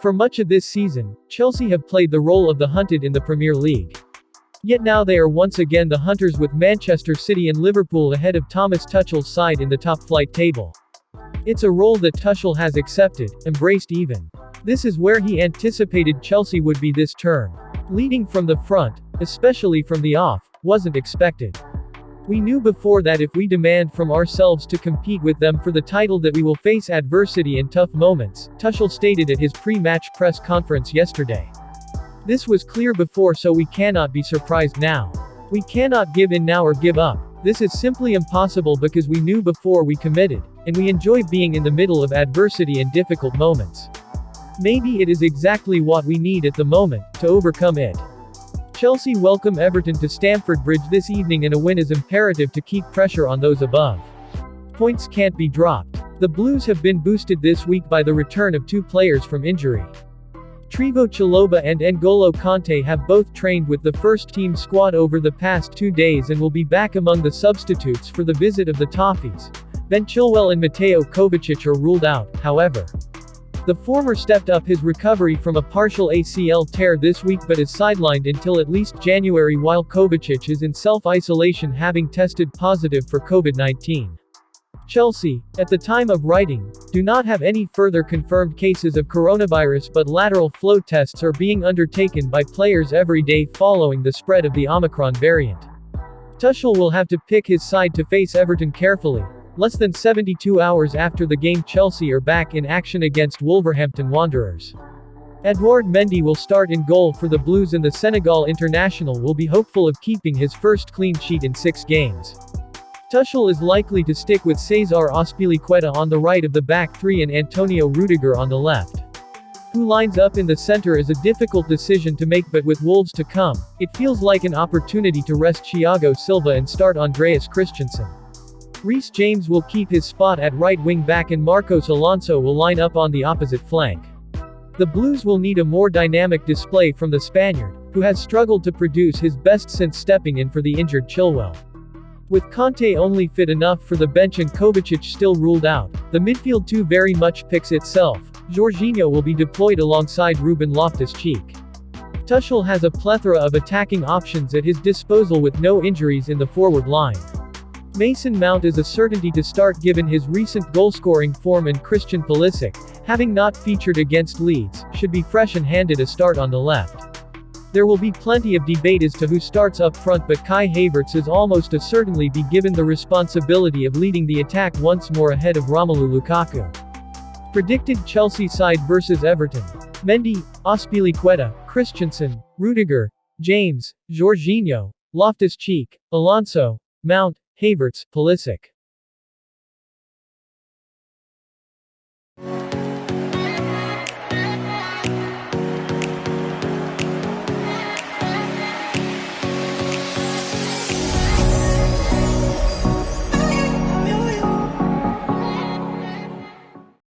For much of this season, Chelsea have played the role of the hunted in the Premier League. Yet now they are once again the hunters, with Manchester City and Liverpool ahead of Thomas Tuchel's side in the top-flight table. It's a role that Tuchel has accepted, embraced even. This is where he anticipated Chelsea would be this term. Leading from the front, especially from the off, wasn't expected. We knew before that if we demand from ourselves to compete with them for the title that we will face adversity and tough moments, Tuchel stated at his pre-match press conference yesterday. This was clear before, so we cannot be surprised now. We cannot give in now or give up. This is simply impossible because we knew before we committed, and we enjoy being in the middle of adversity and difficult moments. Maybe it is exactly what we need at the moment, to overcome it. Chelsea welcome Everton to Stamford Bridge this evening, and a win is imperative to keep pressure on those above. Points can't be dropped. The Blues have been boosted this week by the return of two players from injury. Trevoh Chaloba and N'Golo Kante have both trained with the first-team squad over the past 2 days and will be back among the substitutes for the visit of the Toffees. Ben Chilwell and Mateo Kovacic are ruled out, however. The former stepped up his recovery from a partial ACL tear this week but is sidelined until at least January, while Kovacic is in self-isolation, having tested positive for COVID-19. Chelsea, at the time of writing, do not have any further confirmed cases of coronavirus, but lateral flow tests are being undertaken by players every day following the spread of the Omicron variant. Tuchel will have to pick his side to face Everton carefully. Less than 72 hours after the game, Chelsea are back in action against Wolverhampton Wanderers. Edouard Mendy will start in goal for the Blues, and the Senegal international will be hopeful of keeping his first clean sheet in 6 games. Tuchel is likely to stick with Cesar Azpilicueta on the right of the back three and Antonio Rudiger on the left. Who lines up in the center is a difficult decision to make, but with Wolves to come, it feels like an opportunity to rest Thiago Silva and start Andreas Christensen. Reece James will keep his spot at right wing back, and Marcos Alonso will line up on the opposite flank. The Blues will need a more dynamic display from the Spaniard, who has struggled to produce his best since stepping in for the injured Chilwell. With Kante only fit enough for the bench and Kovacic still ruled out, the midfield too very much picks itself. Jorginho will be deployed alongside Ruben Loftus-Cheek. Tuchel has a plethora of attacking options at his disposal with no injuries in the forward line. Mason Mount is a certainty to start given his recent goal-scoring form, and Christian Pulisic, having not featured against Leeds, should be fresh and handed a start on the left. There will be plenty of debate as to who starts up front, but Kai Havertz is almost a certainly be given the responsibility of leading the attack once more ahead of Romelu Lukaku. Predicted Chelsea side versus Everton: Mendy, Azpilicueta, Christensen, Rudiger, James, Jorginho, Loftus-Cheek, Alonso, Mount, Havertz, Pulisic.